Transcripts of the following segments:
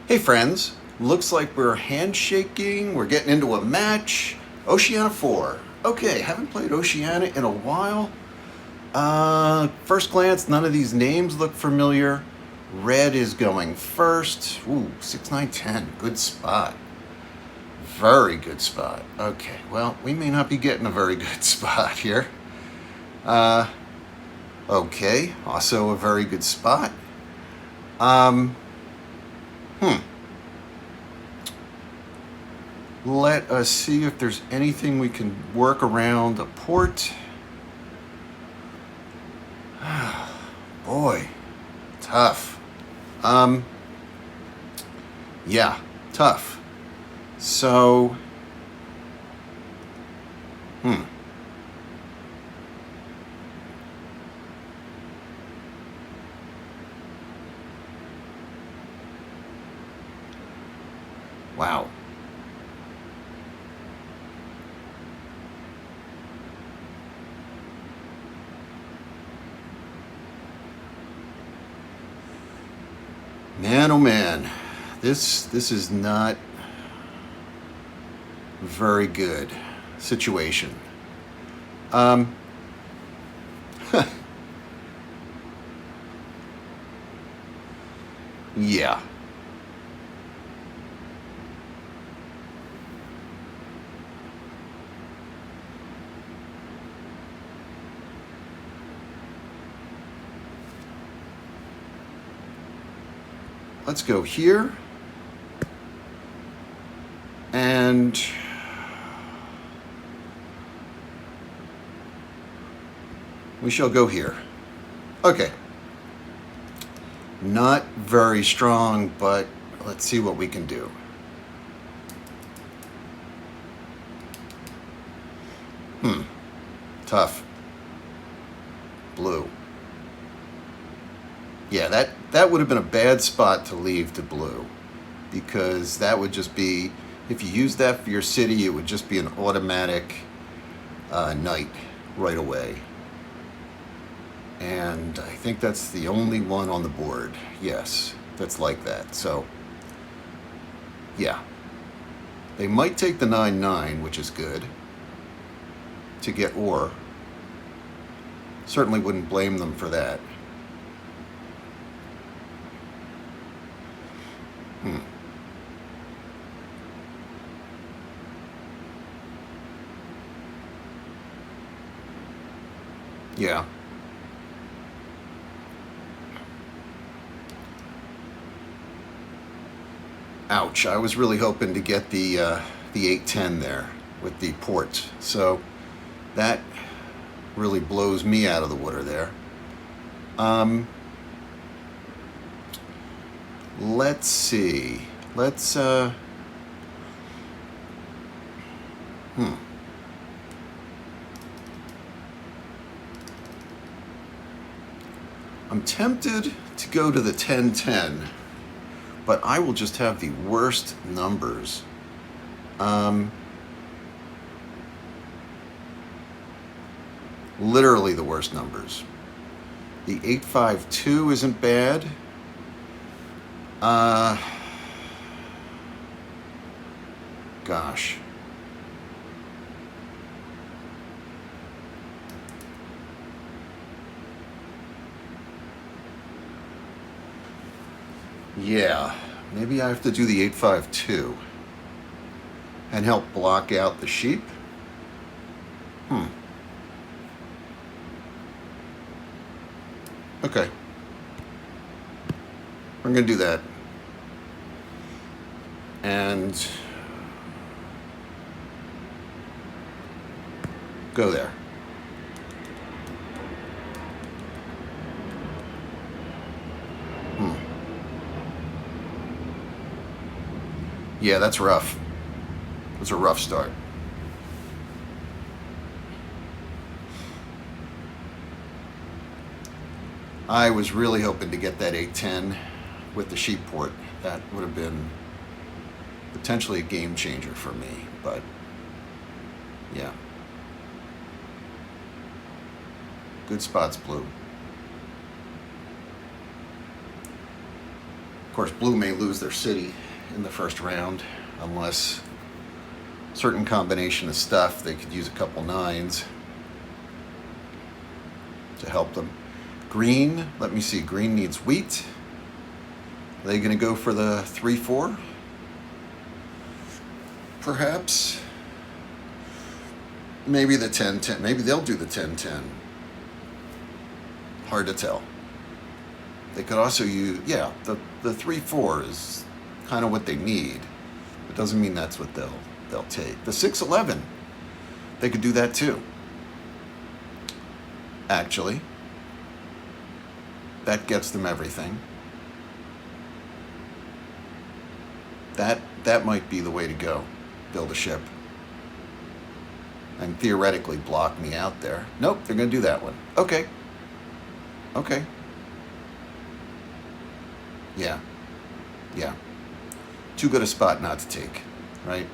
Hey friends, looks like we're handshaking, we're getting into a match. Oceania 4. Okay, haven't played Oceania in a while. First glance, none of these names look familiar. Red is going first. Ooh, 6, 9, 10. Good spot. Very good spot. Okay, well, we may not be getting a very good spot here. Okay, also a very good spot. Let us see if there's anything we can work around a port. Boy, tough. Yeah, tough. So, wow. Man, oh man, this is not a very good situation. Yeah. Let's go here. And we shall go here. Okay. Not very strong, but let's see what we can do. Tough. Blue. Yeah, that would have been a bad spot to leave to blue, because that would just be, if you use that for your city, it would just be an automatic knight right away. And I think that's the only one on the board. Yes, that's like that. So, yeah. They might take the 9-9, which is good, to get ore. Certainly wouldn't blame them for that. Yeah. Ouch, I was really hoping to get the 8-10 there with the port. So that really blows me out of the water there. Let's see. Let's I'm tempted to go to the 10-10, but I will just have the worst numbers. Literally the worst numbers. The 8-5-2 isn't bad. Gosh. Yeah, maybe I have to do the 8-5-2 and help block out the sheep. Okay. I'm going to do that. And go there. Yeah, that's rough. That's a rough start. I was really hoping to get that 8-10 with the sheep port. That would have been potentially a game changer for me, but yeah. Good spots, blue. Of course, blue may lose their city in the first round unless certain combination of stuff. They could use a couple nines to help them. Green, let me see. Green needs wheat. Are they going to go for the 3-4? Perhaps. Maybe the 10-10. Maybe they'll do the 10-10. Hard to tell. They could also use, yeah, the 3-4 is kind of what they need. It doesn't mean that's what they'll take. The 6-11, they could do that too. Actually, that gets them everything. That might be the way to go. Build a ship. And theoretically block me out there. Nope, they're going to do that one. Okay. Okay. Yeah. Yeah. Too good a spot not to take, right?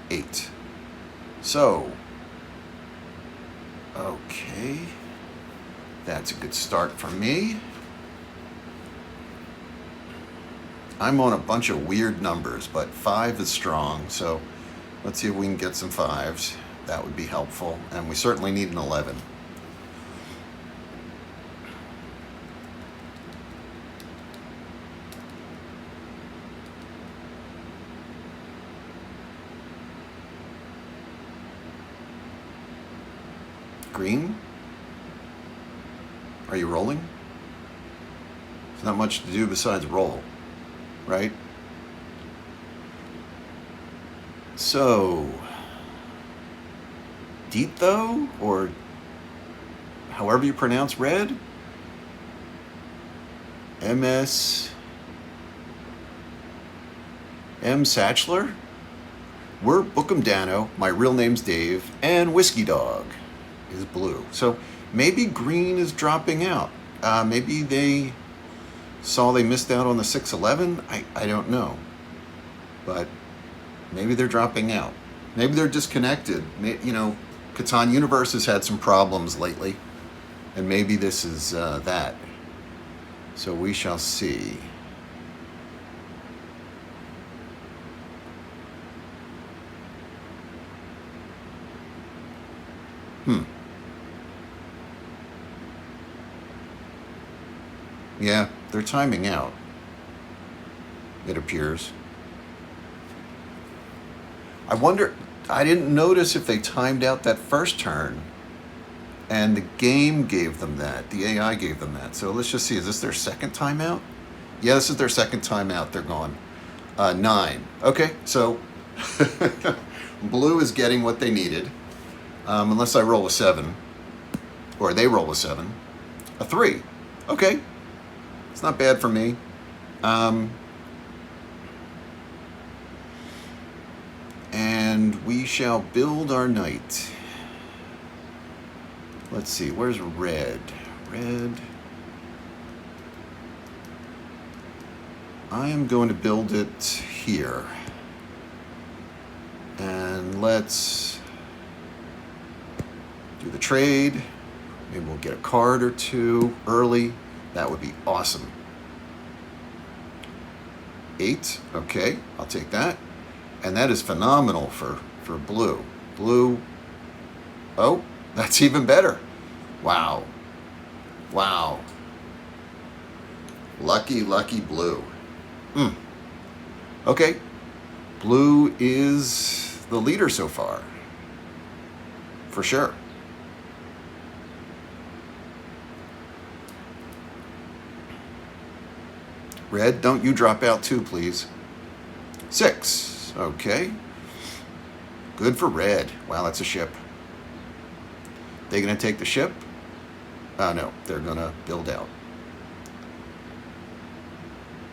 8. So, okay. That's a good start for me. I'm on a bunch of weird numbers, but 5 is strong, so let's see if we can get some 5s. That would be helpful, and we certainly need an 11. Green? Are you rolling? There's not much to do besides roll, right? So, Deet though, or however you pronounce red? MS M. Satchler? We're Bookham Dano, my real name's Dave, and Whiskey Dog is blue. So maybe green is dropping out. Maybe they saw they missed out on the 6-11. I don't know. But maybe they're dropping out. Maybe they're disconnected. You know, Catan Universe has had some problems lately. And maybe this is that. So we shall see. Yeah, they're timing out, it appears. I wonder, I didn't notice if they timed out that first turn and the game gave them that, the AI gave them that. So let's just see, is this their second timeout? Yeah, this is their second timeout, they're gone. 9, okay, so blue is getting what they needed, unless I roll a 7, or they roll a 7, a 3, okay. It's not bad for me. And we shall build our knight. Let's see, where's red? Red. I am going to build it here. And let's do the trade. Maybe we'll get a card or two early. That would be awesome. 8, okay, I'll take that. And that is phenomenal for blue. Blue, oh, that's even better. Wow. Wow. Lucky, lucky blue. Okay, blue is the leader so far. For sure. Red, don't you drop out too, please. 6, okay. Good for red. Wow, that's a ship. They gonna take the ship? Oh no, they're gonna build out.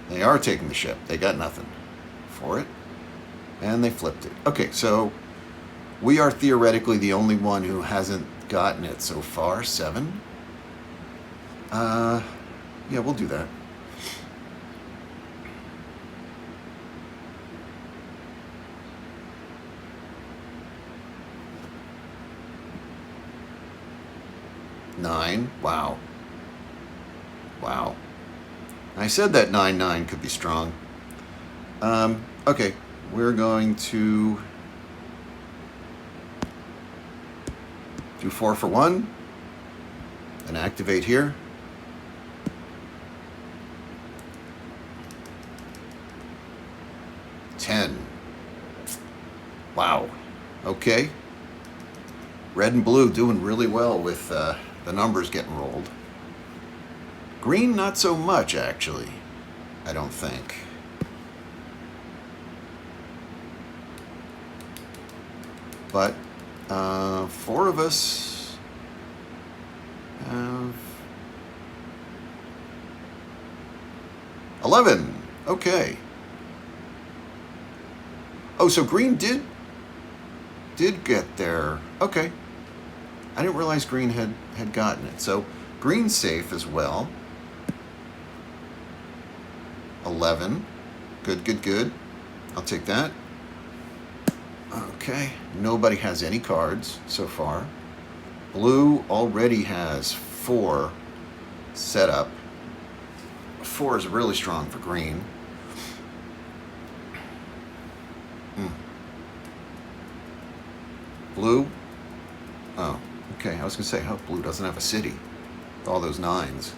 They are taking the ship. They got nothing for it. And they flipped it. Okay, so we are theoretically the only one who hasn't gotten it so far. 7. Yeah, we'll do that. Nine. Wow. Wow. I said that 9-9 could be strong. Okay, we're going to do 4 for 1 and activate here. $10. Wow. Okay. Red and blue doing really well with the numbers getting rolled. Green, not so much, actually. I don't think. But 4 of us have 11. Okay. Oh, so green did get there. Okay. I didn't realize green had gotten it. So green's safe as well. 11. Good, good, good. I'll take that. Okay. Nobody has any cards so far. Blue already has 4 set up. 4 is really strong for green. Blue. Oh, okay. I was going to say, I hope blue doesn't have a city. All those 9s.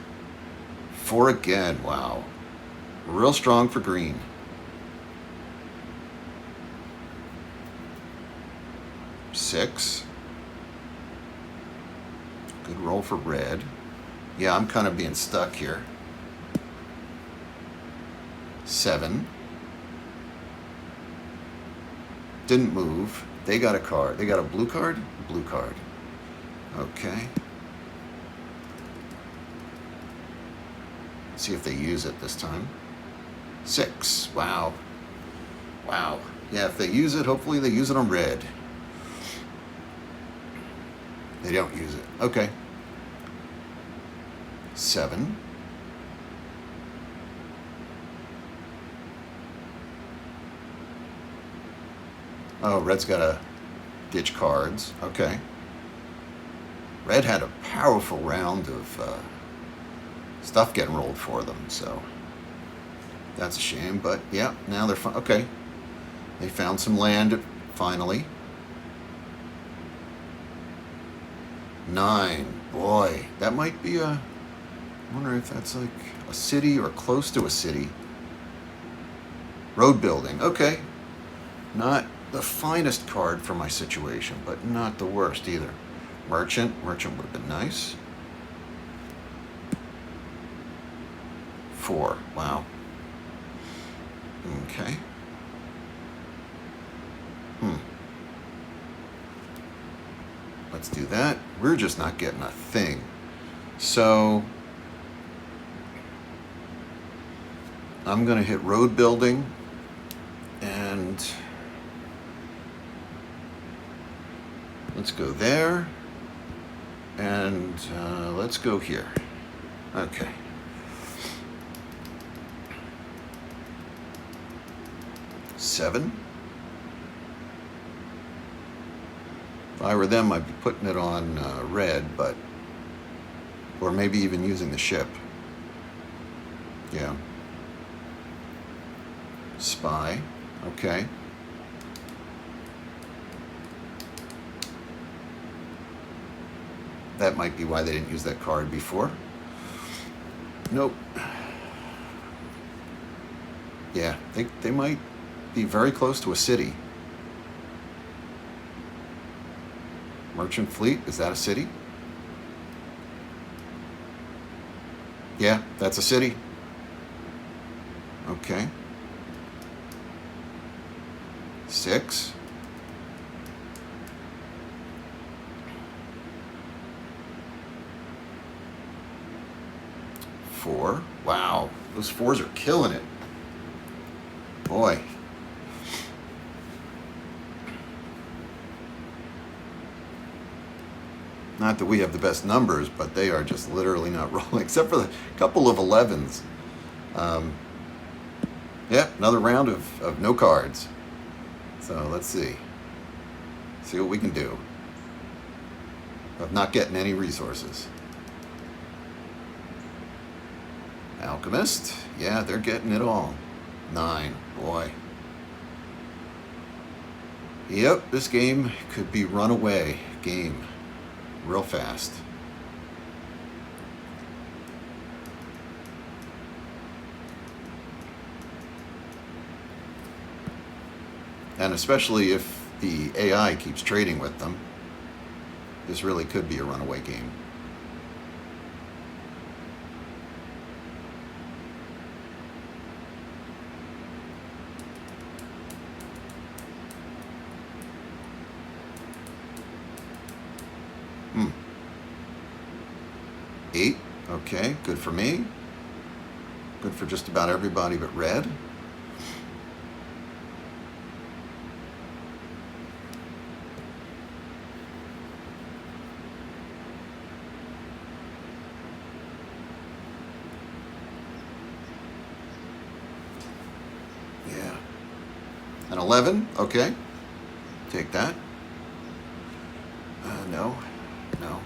4 again. Wow. Real strong for green. Six. Good roll for red. Yeah, I'm kind of being stuck here. 7. Didn't move. They got a card. They got a blue card? Blue card. Okay. See if they use it this time. 6. Wow. Wow. Yeah, if they use it, hopefully they use it on red. They don't use it. Okay. 7. Oh, red's got to ditch cards. Okay. Red had a powerful round of stuff getting rolled for them, so that's a shame. But yeah, now they're fine. Okay. They found some land finally. 9. Boy, that might be I wonder if that's like a city or close to a city. Road building. Okay. Not the finest card for my situation, but not the worst either. Merchant. Merchant would have been nice. 4. Wow. Okay. Let's do that. We're just not getting a thing. So I'm going to hit road building and let's go there and let's go here. Okay. Seven. If I were them, I'd be putting it on red, but or maybe even using the ship. Yeah. Spy. Okay. That might be why they didn't use that card before. Nope. Yeah, they might be very close to a city. Merchant fleet, is that a city? Yeah, that's a city. Okay. 6. Four. Wow, those 4s are killing it. Boy. Not that we have the best numbers, but they are just literally not rolling, except for the couple of 11s. Yeah, another round of no cards. So let's see. See what we can do. Of not getting any resources. Alchemist. Yeah, they're getting it all. 9. Boy. Yep, this game could be runaway game real fast. And especially if the AI keeps trading with them, this really could be a runaway game. Hmm. 8. Okay, good for me. Good for just about everybody but red. Yeah. An 11. Okay. Take that. No. No.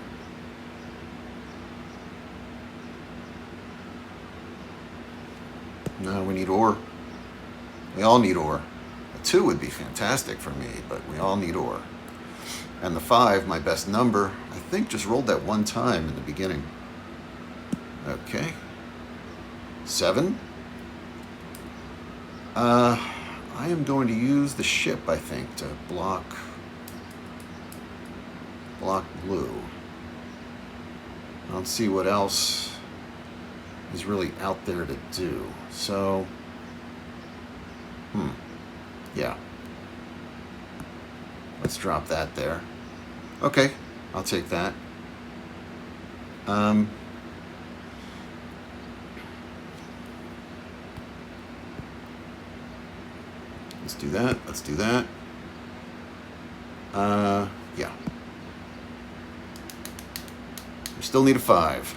No, we need ore. We all need ore. A 2 would be fantastic for me, but we all need ore. And the 5, my best number, I think just rolled that one time in the beginning. Okay. 7. I am going to use the ship, I think, to block blue. I don't see what else is really out there to do. So, yeah. Let's drop that there. Okay, I'll take that. Let's do that. Let's do that. Yeah. We still need a 5.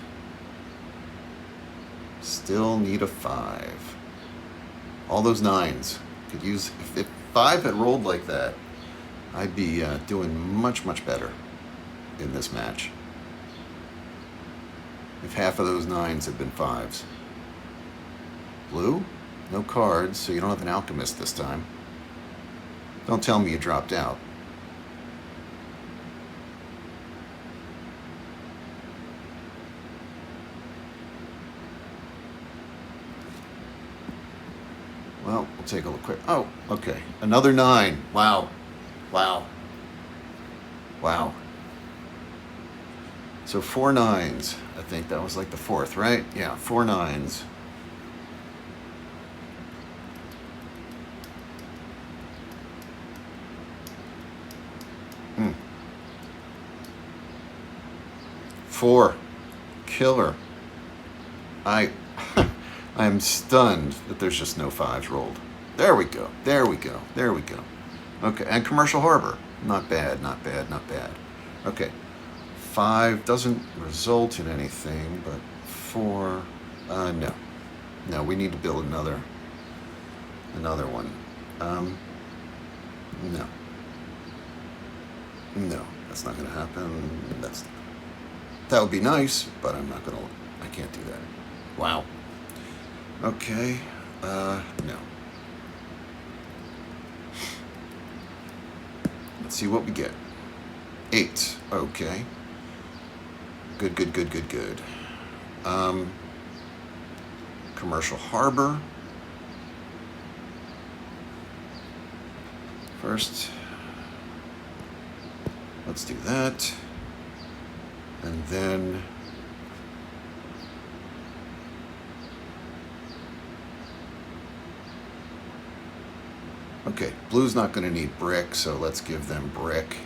Still need a 5. All those 9s. Could use, if 5 had rolled like that, I'd be doing much, much better in this match. If half of those 9s had been 5s. Blue? No cards, so you don't have an alchemist this time. Don't tell me you dropped out. Well, we'll take a look quick. Oh, okay. Another 9. Wow. Wow. Wow. So 4 9s. I think that was like the 4th, right? Yeah, 4 9s. Hmm. 4. Killer. I am stunned that there's just no 5s rolled. There we go. There we go. There we go. Okay, and Commercial Harbor. Not bad, not bad, not bad. Okay. 5 doesn't result in anything, but 4, no. No, we need to build another one. No. No, that's not gonna happen. That would be nice, but I can't do that. Wow. Okay, no. Let's see what we get. 8, okay. Good, good, good, good, good. Commercial Harbor. First, let's do that. And then okay, blue's not going to need brick, so let's give them brick.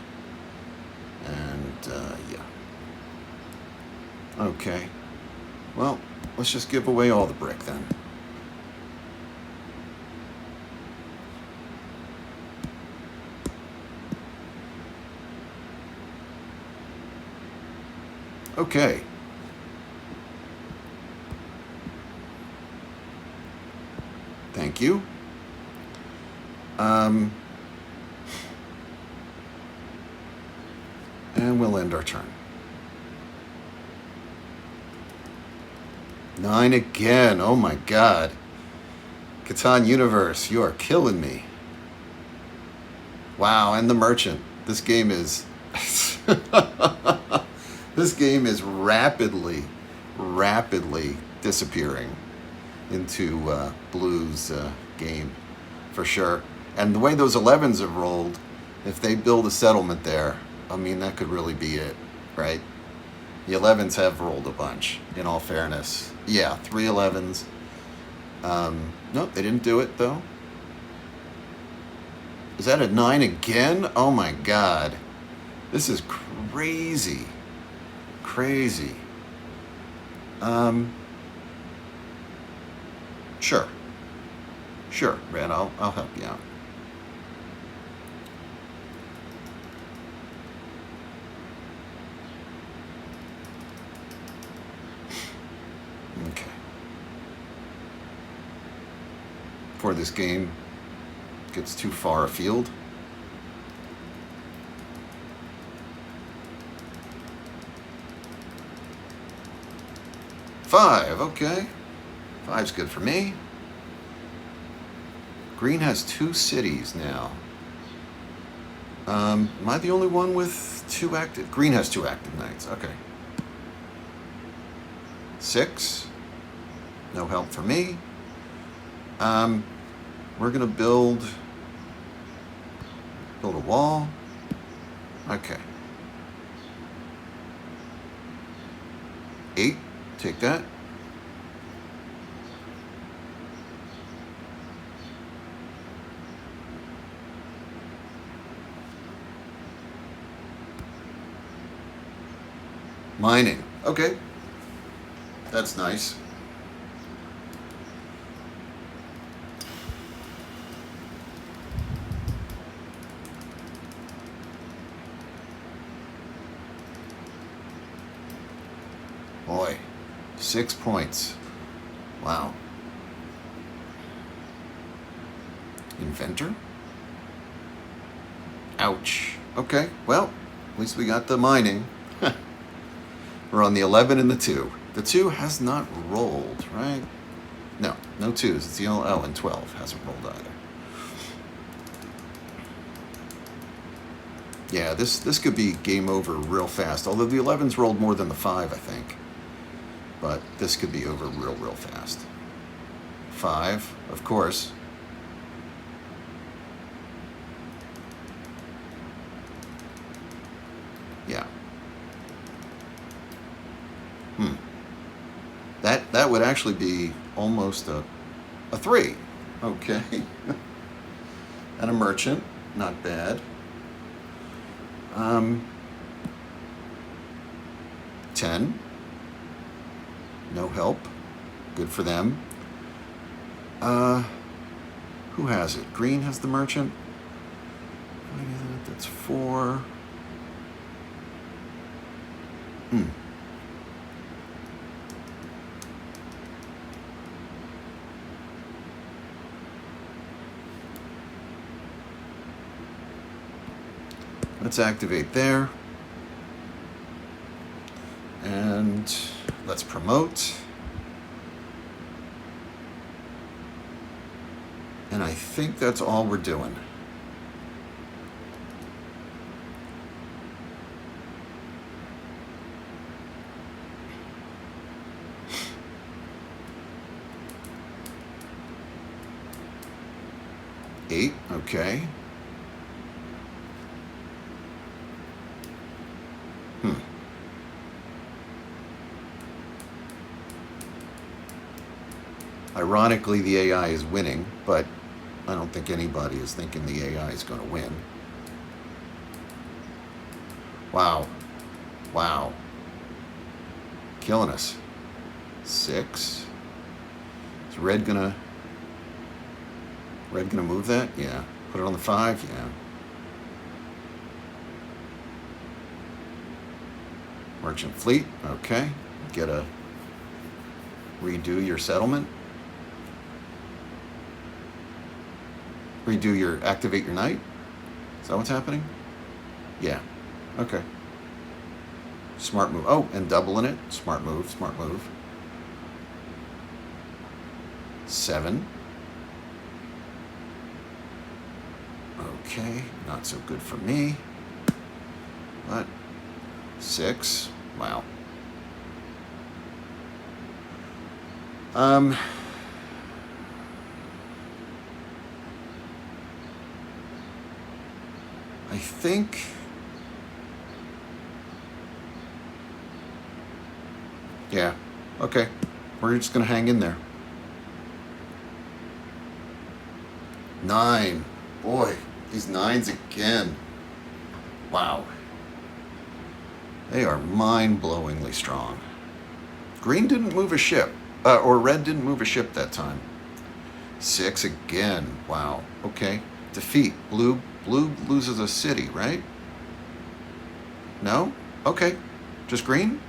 And, yeah. Okay. Well, let's just give away all the brick then. Okay. Thank you. And we'll end our turn. 9 again. Oh my god. Catan Universe, you are killing me. Wow, and the merchant. This game is this game is rapidly disappearing into Blue's game for sure. And the way those 11s have rolled, if they build a settlement there, I mean, that could really be it, right? The 11s have rolled a bunch, in all fairness. Yeah, 3 11s. Nope, they didn't do it, though. Is that a 9 again? Oh my god. This is crazy. Crazy. Sure. Sure, Red, I'll help you out. Okay. Before this game gets too far afield. Five, okay. 5's good for me. Green has 2 cities now. Am I the only one with 2 active? Green has 2 active knights, okay. 6. No help for me. We're gonna build a wall. Okay. 8, take that. Mining. Okay. That's nice. Boy, 6 points. Wow. Inventor? Ouch. Okay, well, at least we got the mining. We're on the 11 and the 2. The 2 has not rolled, right? No, no 2s. It's the only, oh, and 12 hasn't rolled either. Yeah, this could be game over real fast. Although the 11's rolled more than the 5, I think. But this could be over real fast. 5, of course. Yeah. That would actually be almost a 3. Okay. And a merchant, not bad. 10. No help. Good for them. Who has it? Green has the merchant. That's 4. Let's activate there. And let's promote. And I think that's all we're doing. Eight, okay. Ironically, the AI is winning, but I don't think anybody is thinking the AI is going to win. Wow. Wow. Killing us. 6. Is red gonna move that? Yeah. Put it on the 5? Yeah. Merchant fleet. Okay. Get a redo your settlement. Activate your knight? Is that what's happening? Yeah. Okay. Smart move. Oh, and doubling it. Smart move, smart move. 7. Okay, not so good for me. What? 6. Wow. I think yeah, okay. We're just gonna hang in there. 9. Boy, these 9s again. Wow. They are mind-blowingly strong. Green didn't move a ship, or red didn't move a ship that time. 6 again. Wow. Okay. Defeat. Blue loses a city, right? No? Okay. Just green?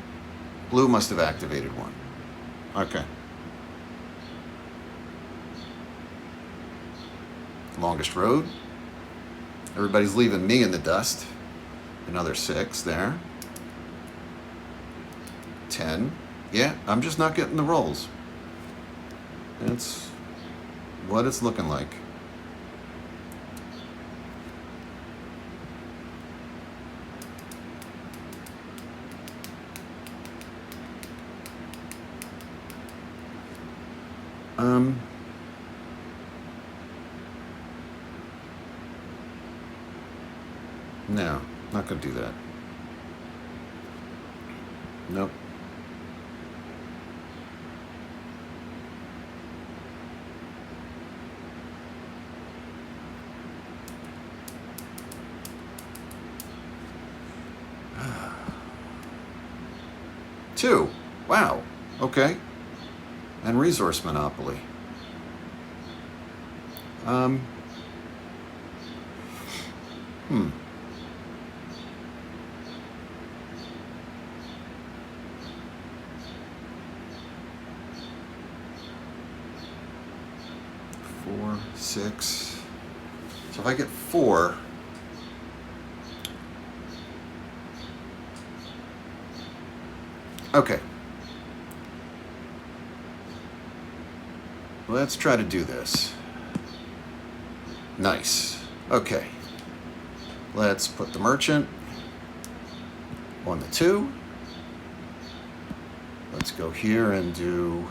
Blue must have activated one. Okay. Longest road. Everybody's leaving me in the dust. Another 6 there. 10. Yeah, I'm just not getting the rolls. That's what it's looking like. No, not gonna do that. Nope. Two. Wow. Okay. And resource monopoly. Hmm. Four, 6. So if I get 4, okay. Let's try to do this. Nice. Okay. Let's put the merchant on the 2. Let's go here and do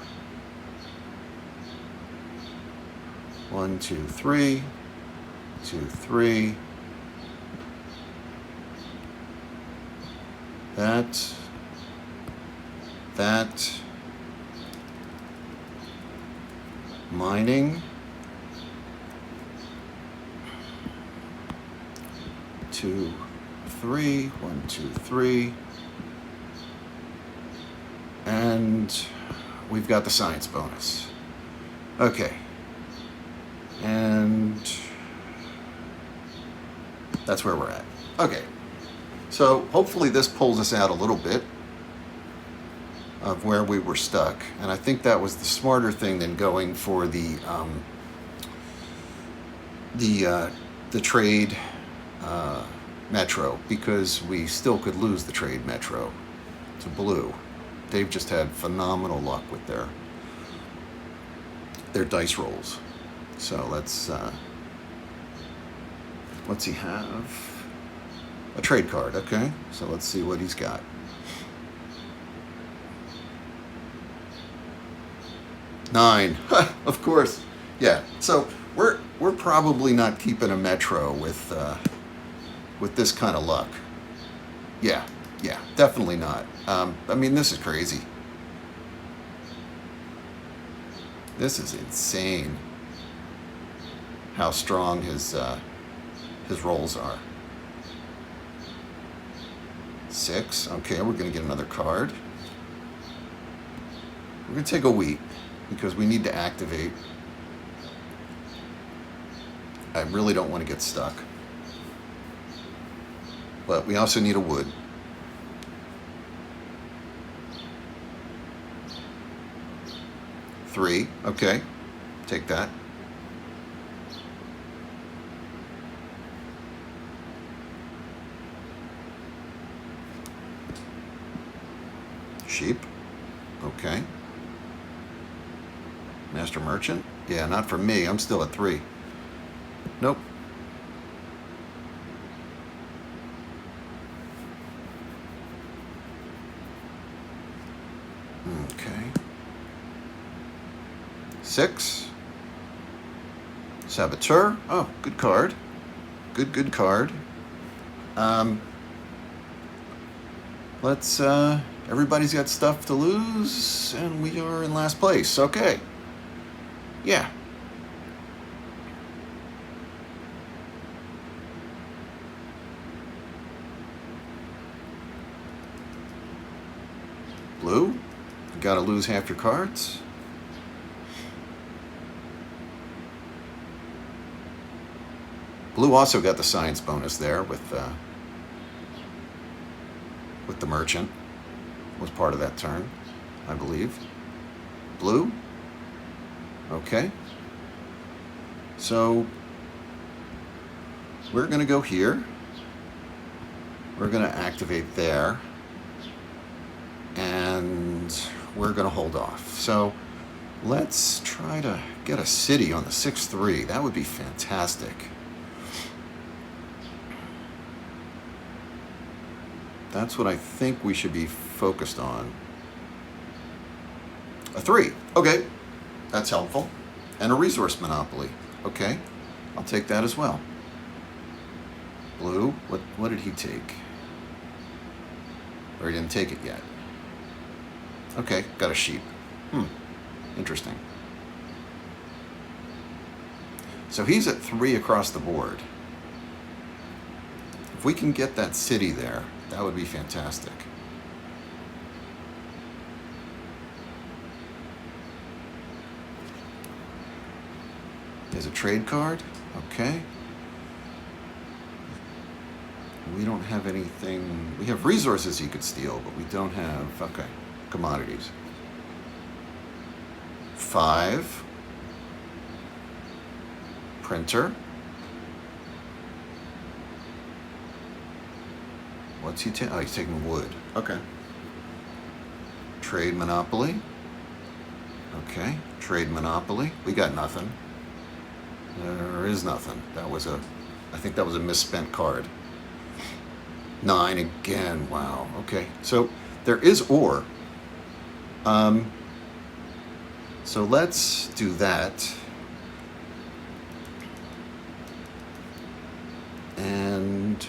1, 2, 3, 2, 3. That. Mining. 2, 3, 1, 2, 3. And we've got the science bonus. Okay. And that's where we're at. Okay. So hopefully this pulls us out a little bit of where we were stuck. And I think that was the smarter thing than going for the trade metro, because we still could lose the trade metro to blue. They've just had phenomenal luck with their dice rolls. So let's what's he have? A trade card. Okay, so let's see what he's got. 9. Of course. Yeah. So we're probably not keeping a metro with this kind of luck. Yeah, definitely not. I mean, this is crazy. This is insane. How strong his rolls are. 6. Okay, we're gonna get another card. We're gonna take a wheat because we need to activate. I really don't want to get stuck. But we also need a wood. 3. Okay. Take that. Sheep. Okay. Master Merchant? Yeah, not for me. I'm still at 3. Nope. Okay. 6. Saboteur. Oh, good card. Good card. Let's, everybody's got stuff to lose, and we are in last place. Okay. Yeah. Blue, you gotta lose half your cards. Blue also got the science bonus there with the merchant. Was part of that turn, I believe. Blue. Okay. So we're going to go here. We're going to activate there. And we're going to hold off. So let's try to get a city on the 6-3. That would be fantastic. That's what I think we should be focused on. A 3. Okay. That's helpful. And a resource monopoly. Okay. I'll take that as well. Blue. What did he take? Or he didn't take it yet. Okay. Got a sheep. Interesting. So he's at 3 across the board. If we can get that city there, that would be fantastic. There's a trade card. Okay. We don't have anything. We have resources he could steal, but we don't have, okay, commodities. 5. Printer. What's he taking? Oh, he's taking wood. Okay. Trade monopoly. Okay. Trade monopoly. We got nothing. There is nothing. I think that was a misspent card. 9 again. Wow. Okay. So there is ore. So let's do that. And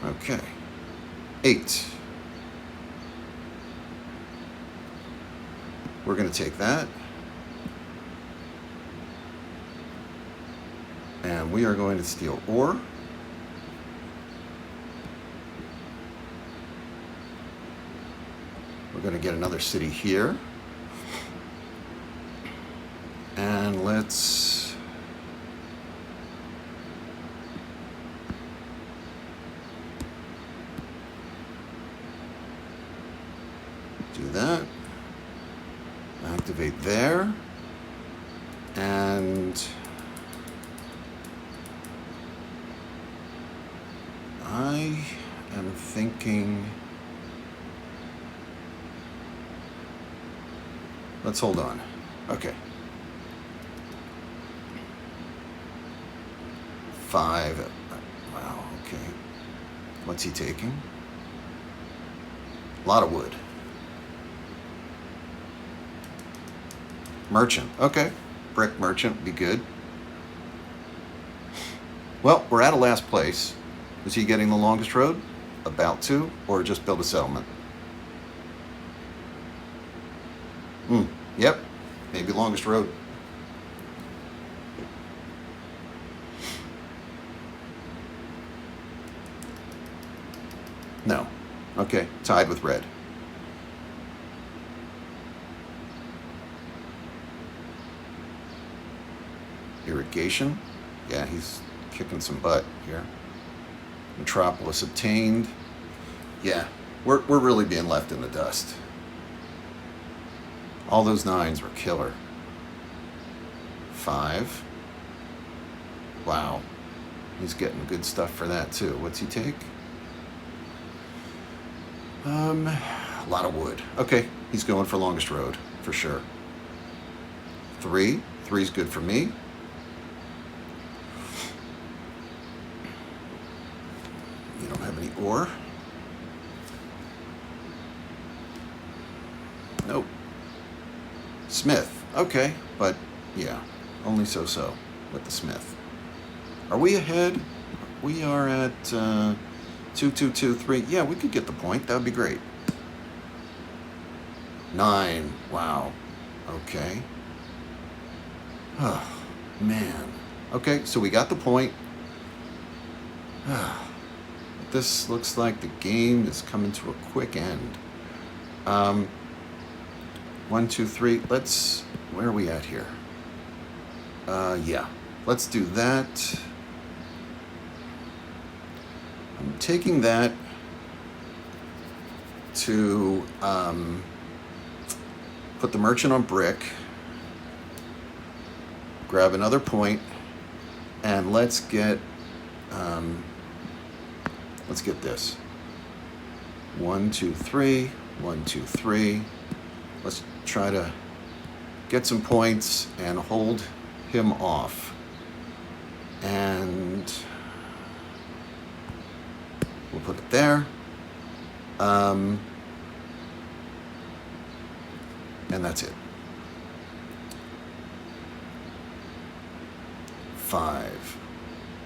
okay. 8. We're going to take that. And we are going to steal ore. We're going to get another city here. And let's do that. Activate there. And I am thinking, let's hold on. Okay. 5. Wow, okay. What's he taking? A lot of wood. Merchant. Okay. Brick merchant would be good. Well, we're at a last place. Is he getting the longest road? About to, or just build a settlement? Yep. Maybe longest road. No. Okay. Tied with red. Irrigation. Yeah, he's kicking some butt here. Metropolis obtained. Yeah, we're really being left in the dust. All those 9s were killer. 5. Wow. He's getting good stuff for that too. What's he take? A lot of wood. Okay, he's going for longest road for sure. 3. 3's good for me. You don't have any ore? Nope. Smith. Okay, but yeah, only so-so with the Smith. Are we ahead? We are at 2, 2, 2, 3. Yeah, we could get the point. That would be great. 9. Wow. Okay. Oh, man. Okay, so we got the point. This looks like the game is coming to a quick end. 1, 2, 3. Let's... Where are we at here? Yeah. Let's do that. I'm taking that to put the merchant on brick, grab another point, and let's get this. 1, 2, 3. 1, 2, 3. Let's try to get some points and hold him off. And we'll put it there. And that's it. 5.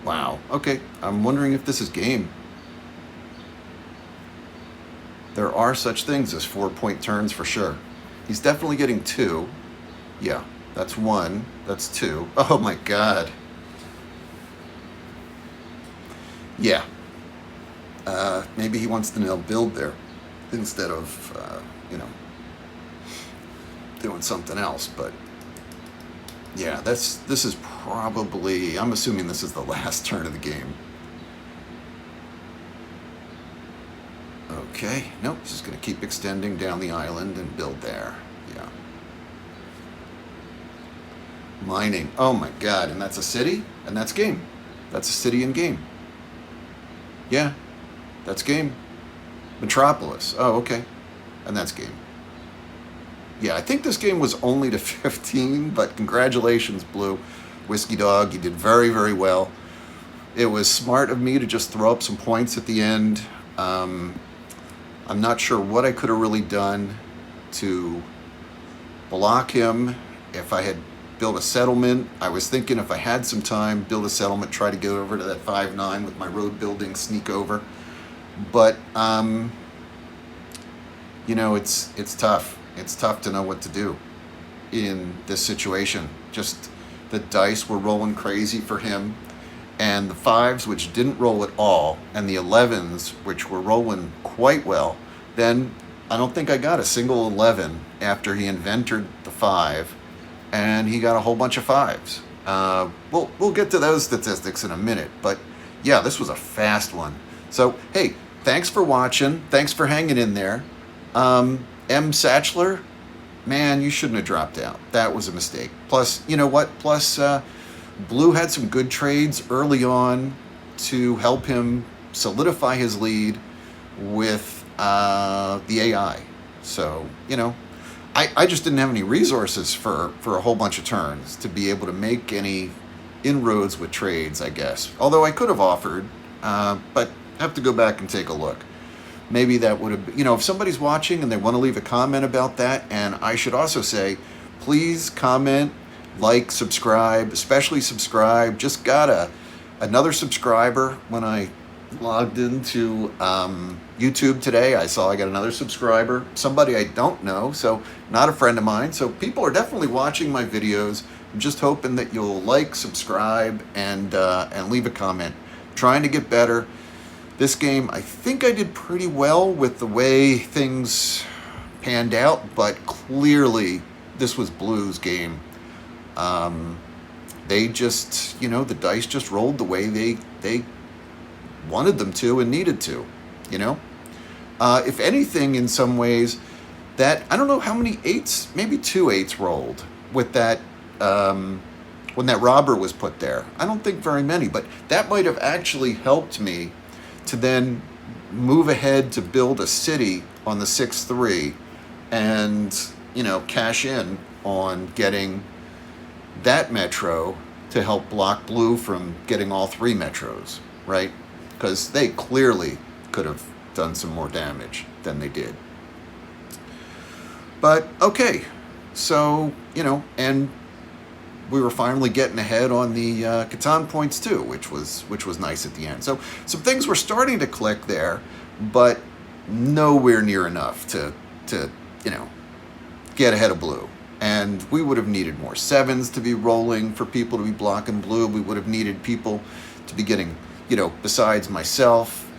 Wow. Okay. I'm wondering if this is game. There are such things as 4-point turns for sure. He's definitely getting 2. Yeah. That's 1. That's 2. Oh my God. Yeah. Maybe he wants to now build there instead of, doing something else. But yeah, this is probably, I'm assuming this is the last turn of the game. Okay, nope, just going to keep extending down the island and build there. Yeah. Mining. Oh my God, and that's a city? And that's game. That's a city in game. Yeah, that's game. Metropolis. Oh, okay. And that's game. Yeah, I think this game was only to 15, but congratulations, Blue. Whiskey Dog, you did very, very well. It was smart of me to just throw up some points at the end. I'm not sure what I could have really done to block him. If I had built a settlement, I was thinking if I had some time, build a settlement, try to get over to that 5-9 with my road building, sneak over. But, it's tough. It's tough to know what to do in this situation. Just the dice were rolling crazy for him, and the 5s, which didn't roll at all, and the 11s, which were rolling quite well. Then I don't think I got a single 11 after he invented the 5, and he got a whole bunch of 5s. We'll get to those statistics in a minute, but yeah, this was a fast one. So hey, thanks for watching. Thanks for hanging in there. M. Satchler, man, you shouldn't have dropped out. That was a mistake. Plus, you know what? Plus, Blue had some good trades early on to help him solidify his lead with the AI. So, I just didn't have any resources for a whole bunch of turns to be able to make any inroads with trades, I guess. Although I could have offered, but I have to go back and take a look. Maybe that would have, if somebody's watching and they want to leave a comment about that, and I should also say, please comment, like, subscribe, especially subscribe. Just got another subscriber when I logged into YouTube today. I saw I got another subscriber, somebody I don't know, so not a friend of mine. So people are definitely watching my videos. I'm just hoping that you'll like, subscribe, and leave a comment. Trying to get better. This game, I think I did pretty well with the way things panned out, but clearly this was Blue's game. They just, the dice just rolled the way they wanted them to and needed to, If anything, in some ways, that, I don't know how many 8s, maybe 2 8s rolled with that, when that robber was put there. I don't think very many, but that might have actually helped me to then move ahead to build a city on the 6-3 and, cash in on getting that metro to help block blue from getting all 3 metros, right? Because they clearly could have done some more damage than they did. But okay, so, and we were finally getting ahead on the Catan points too, which was nice at the end. So some things were starting to click there, but nowhere near enough to get ahead of blue. And we would have needed more 7s to be rolling for people to be blocking blue. We would have needed people to be getting, besides myself,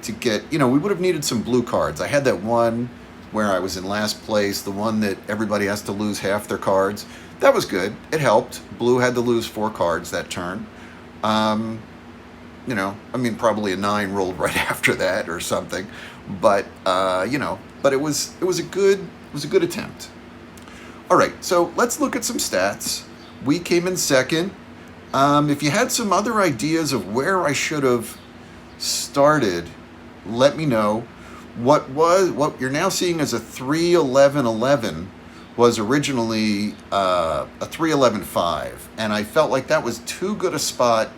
to get, we would have needed some blue cards. I had that one where I was in last place, the one that everybody has to lose half their cards. That was good. It helped. Blue had to lose 4 cards that turn. Probably a 9 rolled right after that or something. But but it was a good attempt. All right, so let's look at some stats. We came in second. If you had some other ideas of where I should have started, let me know. What you're now seeing as a 3-11-11 was originally a 3-11-5, and I felt like that was too good a spot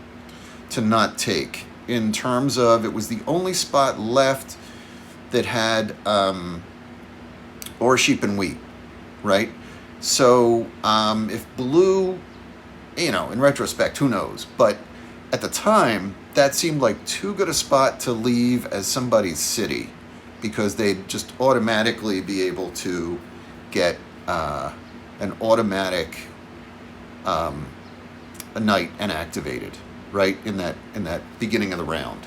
to not take, in terms of it was the only spot left that had ore, sheep, and wheat, right? So if blue, in retrospect, who knows? But at the time, that seemed like too good a spot to leave as somebody's city, because they'd just automatically be able to get an automatic a knight and activated, right, in that beginning of the round.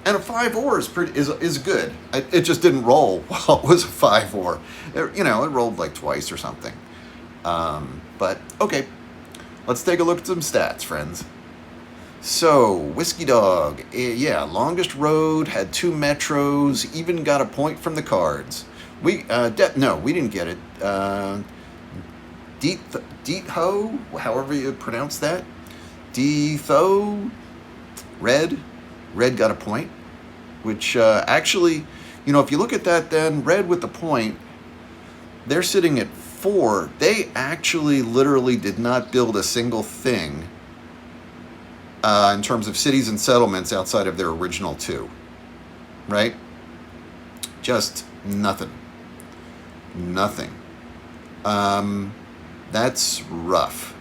And a 5 ore is good. It just didn't roll while it was a 5 ore. It rolled like twice or something. But okay, let's take a look at some stats, friends. So, Whiskey Dog, longest road, had 2 metros, even got a point from the cards. We didn't get it. Deetho, however you pronounce that. Deetho, Red got a point, which actually, if you look at that, then Red with the point, they're sitting at 4. They actually literally did not build a single thing in terms of cities and settlements outside of their original 2, right? Just nothing. That's rough.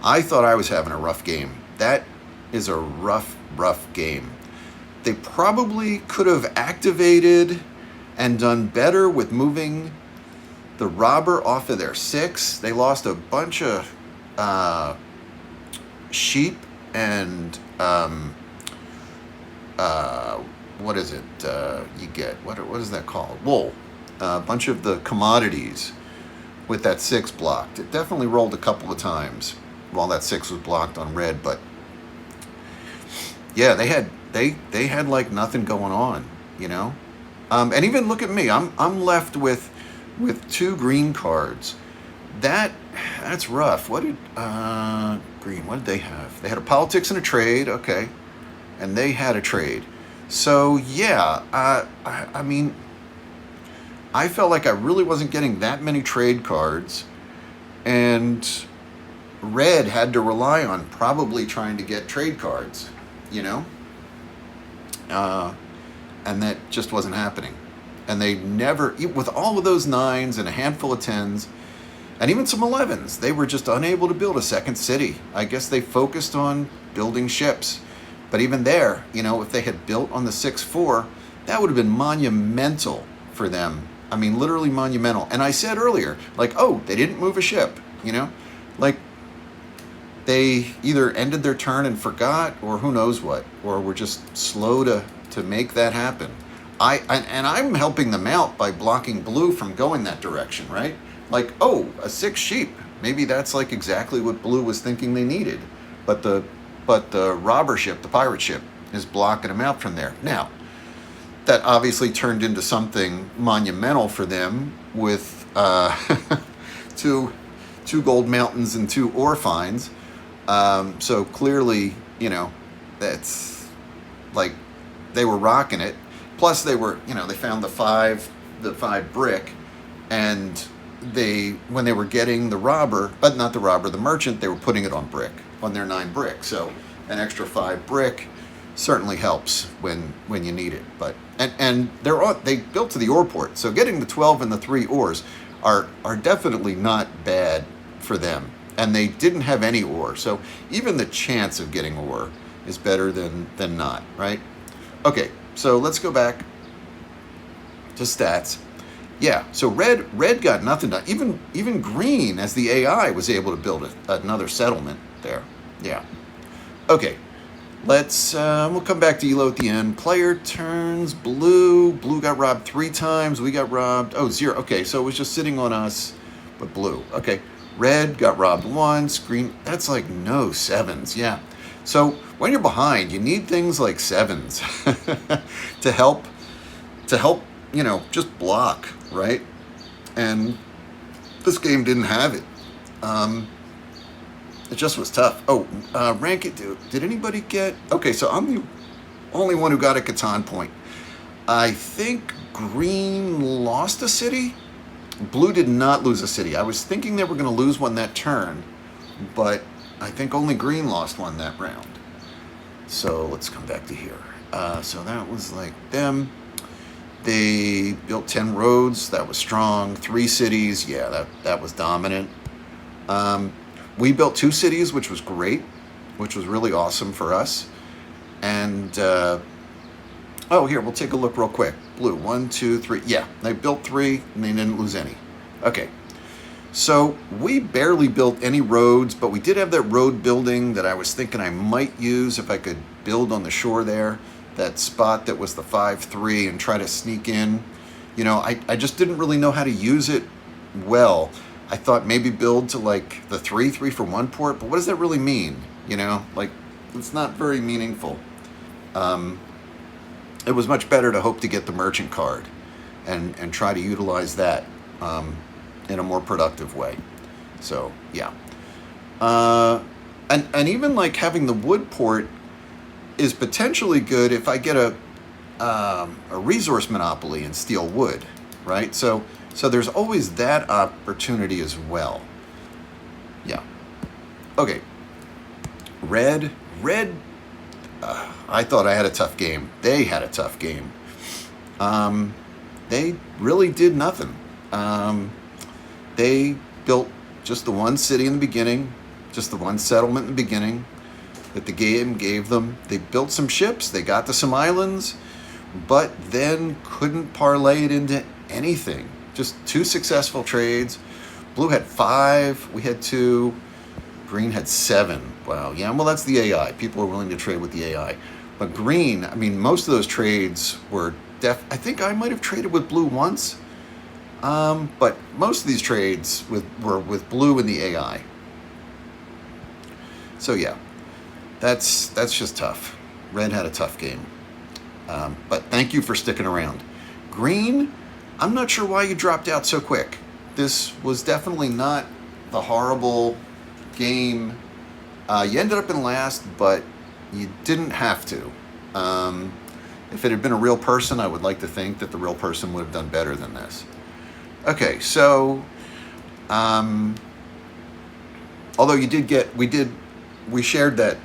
I thought I was having a rough game. That is a rough game. They probably could have activated and done better with moving the robber off of their 6. They lost a bunch of sheep and what is it? You get what is that called? Wool. A bunch of the commodities with that 6 blocked. It definitely rolled a couple of times while that 6 was blocked on Red, but yeah, they had like nothing going on, and even look at me. I'm left with 2 green cards. That's rough. What did green? What did they have? They had a politics and a trade. Okay, and they had a trade. So yeah, I felt like I really wasn't getting that many trade cards, and Red had to rely on probably trying to get trade cards, and that just wasn't happening. And they never, with all of those 9s and a handful of 10s, and even some 11s, they were just unable to build a second city. I guess they focused on building ships. But even there, if they had built on the 6-4, that would have been monumental for them. I mean, literally monumental. And I said earlier, like, oh, they didn't move a ship, like they either ended their turn and forgot, or who knows what, or were just slow to make that happen. I'm helping them out by blocking blue from going that direction, right? Like, oh, a 6 sheep. Maybe that's like exactly what blue was thinking they needed. But the robber ship, the pirate ship, is blocking them out from there. Now, that obviously turned into something monumental for them with 2 gold mountains and 2 ore finds. So clearly, that's like they were rocking it. Plus they were, they found the 5 brick, and when they were getting the robber, but not the robber, the merchant, they were putting it on brick, on their 9 brick. So an extra 5 brick certainly helps when you need it. But and they built to the ore port, so getting the 12 and the 3 ores are definitely not bad for them. And they didn't have any ore, so even the chance of getting ore is better than not, right? Okay, so let's go back to stats. Yeah, so red got nothing done. Even green, as the AI, was able to build another settlement there. Yeah. Okay, we'll come back to Elo at the end. Player turns. Blue got robbed 3 times. We got robbed. Oh, 0. Okay, so it was just sitting on us, but blue. Okay, red got robbed once. Green. That's like no 7s. Yeah. So when you're behind, you need things like 7s to help. Just block, right? And this game didn't have it. It just was tough. Oh, rank it. Did anybody get... Okay, so I'm the only one who got a Catan point. I think green lost a city. Blue did not lose a city. I was thinking they were going to lose one that turn, but I think only green lost one that round. So let's come back to here. So that was like them. They built 10 roads. That was strong. 3 cities. Yeah, that was dominant. We built 2 cities, which was great, which was really awesome for us. And, here, we'll take a look real quick. Blue, 1, 2, 3. Yeah, they built 3, and they didn't lose any. Okay, so we barely built any roads, but we did have that road building that I was thinking I might use if I could build on the shore there. That spot that was the 5-3 and try to sneak in. I just didn't really know how to use it well. I thought maybe build to like the 3 for 1 port, but what does that really mean? It's not very meaningful. It was much better to hope to get the merchant card and try to utilize that in a more productive way. So yeah. And even like having the wood port is potentially good if I get a resource monopoly and steal wood, right? So there's always that opportunity as well. Yeah. Okay. Red. I thought I had a tough game. They had a tough game. They really did nothing. They built just the 1 city in the beginning, just the 1 settlement in the beginning that the game gave them. They built some ships, they got to some islands, but then couldn't parlay it into anything. Just 2 successful trades. Blue had 5, we had 2, green had 7. Wow, yeah, well, that's the AI. People are willing to trade with the AI. But green, I mean, most of those trades were I think I might have traded with blue once, but most of these trades were with blue and the AI. So yeah. That's just tough. Red had a tough game. But thank you for sticking around. Green, I'm not sure why you dropped out so quick. This was definitely not the horrible game. You ended up in last, but you didn't have to. If it had been a real person, I would like to think that the real person would have done better than this. Okay, so although we shared that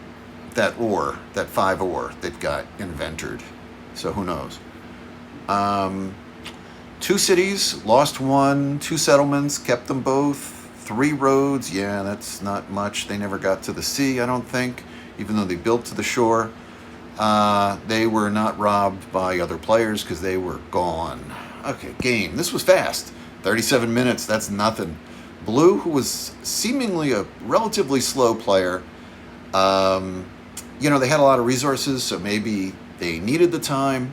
ore, that 5 ore that got inventored. So who knows? 2 cities, lost 1, 2 settlements, kept them both, 3 roads. Yeah, that's not much. They never got to the sea, I don't think, even though they built to the shore. They were not robbed by other players because they were gone. Okay, game. This was fast. 37 minutes, that's nothing. Blue, who was seemingly a relatively slow player, they had a lot of resources, so maybe they needed the time.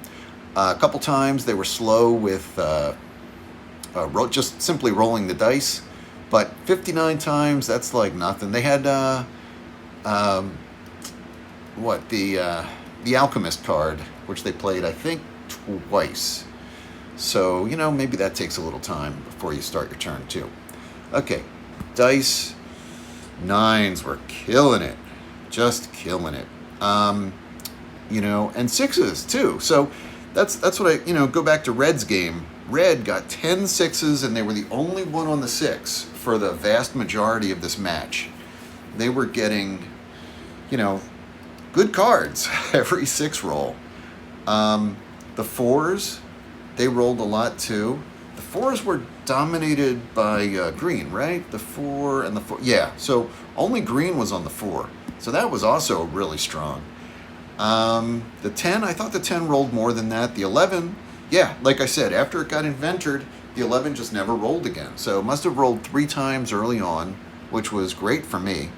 A couple times they were slow with just simply rolling the dice, but 59 times, that's like nothing. They had the Alchemist card, which they played, I think, twice. So, maybe that takes a little time before you start your turn too. Okay, dice. 9s were killing it. Just killing it. And 6s too. So that's what I, go back to Red's game. red got 10 sixes, and they were the only one on the 6 for the vast majority of this match. They were getting, good cards every 6 roll. The 4s, they rolled a lot too. The 4s were dominated by green, right? The 4 and the 4. Yeah, so only green was on the 4. So that was also really strong. The 10, I thought the 10 rolled more than that. The 11, yeah, like I said, after it got inventored, the 11 just never rolled again. So it must have rolled 3 times early on, which was great for me.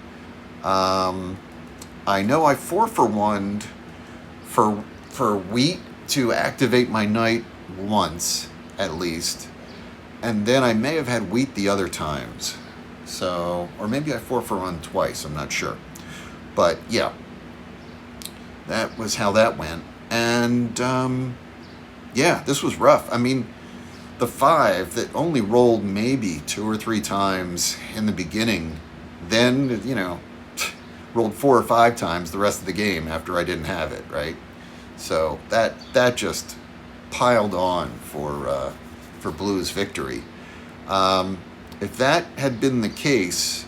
I know I 4-for-1'd for wheat to activate my knight once, at least. And then I may have had wheat the other times. So, or maybe I 4-for-1 twice, I'm not sure. But yeah, that was how that went. And yeah, this was rough. I mean, the 5 that only rolled maybe 2 or 3 times in the beginning, then, rolled 4 or 5 times the rest of the game after I didn't have it, right? So that just piled on for Blue's victory. If that had been the case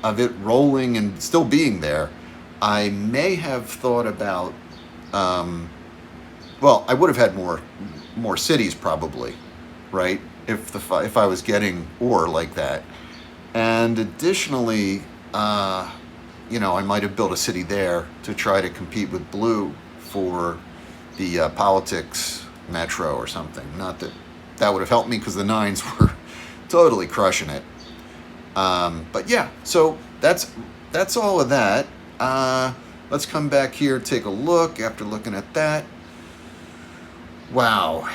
of it rolling and still being there, I may have thought about, I would have had more cities probably, right? If I was getting ore like that. And additionally, I might have built a city there to try to compete with Blue for the politics metro or something. Not that would have helped me because the 9s were totally crushing it. But yeah, so that's all of that. Let's come back here, take a look after looking at that. Wow.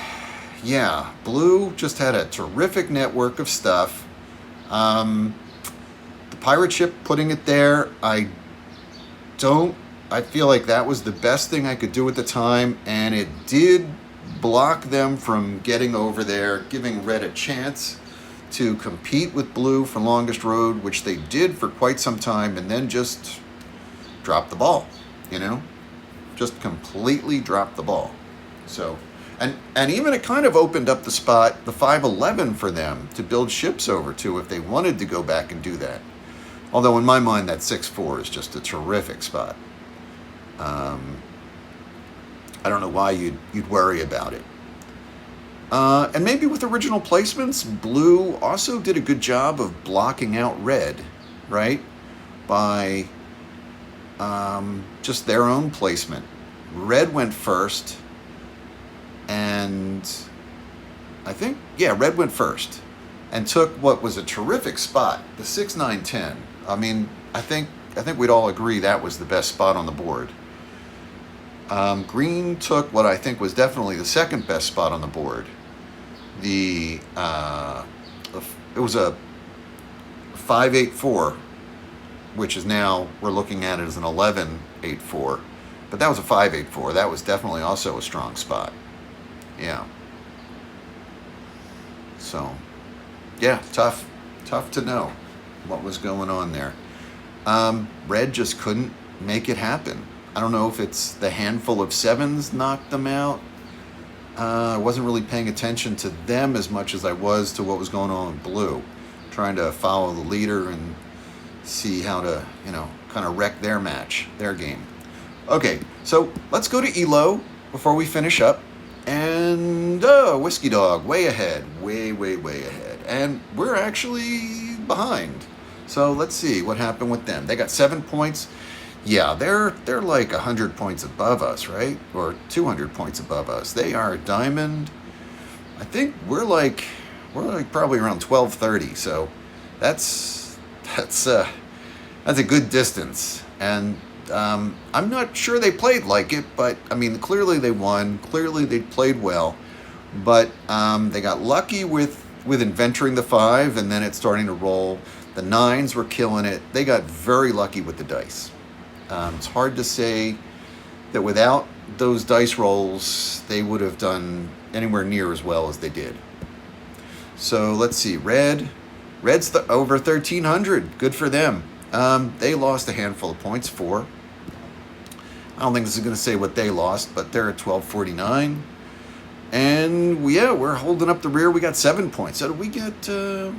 Yeah, Blue just had a terrific network of stuff. The pirate ship, putting it there, I feel like that was the best thing I could do at the time, and it did block them from getting over there, giving red a chance to compete with Blue for longest road, which they did for quite some time, and then just dropped the ball, just completely dropped the ball. So, and even it kind of opened up the spot, the 511 for them to build ships over to if they wanted to go back and do that. Although in my mind, that 6-4 is just a terrific spot. I don't know why you'd worry about it. And maybe with original placements, Blue also did a good job of blocking out red, right? By just their own placement. Red went first, and I think, red went first and took what was a terrific spot, the 6, 9, 10. I mean, I think we'd all agree that was the best spot on the board. Green took what I think was definitely the second best spot on the board. It was a 5-8-4, which is now we're looking at it as an 11-8-4, but that was a 5-8-4. That was definitely also a strong spot. Yeah. So, yeah, tough to know what was going on there. Red just couldn't make it happen. I don't know if it's the handful of 7s knocked them out. I wasn't really paying attention to them as much as I was to what was going on with Blue, trying to follow the leader and see how to, kind of wreck their match, their game. Okay, so let's go to ELO before we finish up. And Whiskey Dog, way ahead, way ahead. And we're actually behind. So let's see what happened with them. They got 7 points. Yeah, they're like 100 points above us, right? Or 200 points above us. They are diamond. I think we're like probably around 1230. So that's a good distance. And I'm not sure they played like it, but I mean, clearly they won. Clearly they played well, but they got lucky with inventoring the 5, and then it's starting to roll. The 9s were killing it. They got very lucky with the dice. It's hard to say that without those dice rolls, they would have done anywhere near as well as they did. So let's see. Red's over 1,300. Good for them. They lost a handful of points, 4. I don't think this is going to say what they lost, but they're at 1249. And yeah, we're holding up the rear. We got 7 points. So did we get? They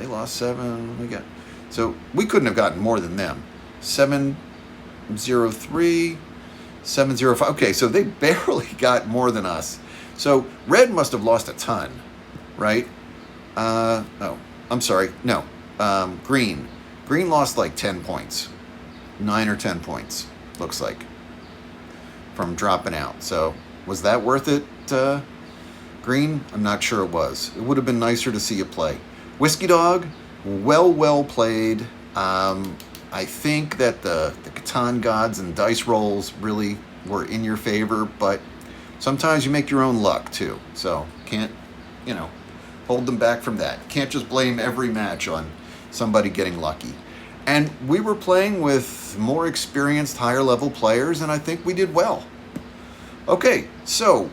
lost 7. So we couldn't have gotten more than them. 7-0-3, 7-0-5. Okay, so they barely got more than us. So red must have lost a ton, right? Oh, I'm sorry. No, green. Green lost like 10 points, 9 or 10 points. Looks like from dropping out. So was that worth it? Green? I'm not sure it was. It would have been nicer to see you play. Whiskey Dog, well played. I think that the Catan gods and dice rolls really were in your favor, but sometimes you make your own luck too. So can't, hold them back from that. Can't just blame every match on somebody getting lucky. And we were playing with more experienced, higher level players, and I think we did well. Okay, so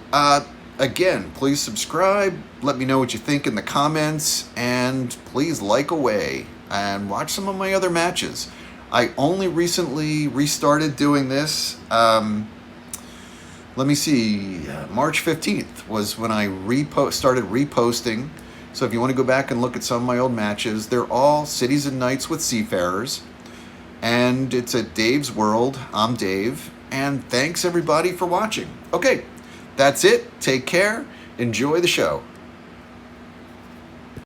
again, please subscribe. Let me know what you think in the comments, and please like away and watch some of my other matches. I only recently restarted doing this. Let me see. March 15th was when I started reposting. So if you want to go back and look at some of my old matches, they're all Cities and Nights with Seafarers. And it's at Dave's World. I'm Dave. And thanks everybody for watching. Okay, that's it. Take care. Enjoy the show.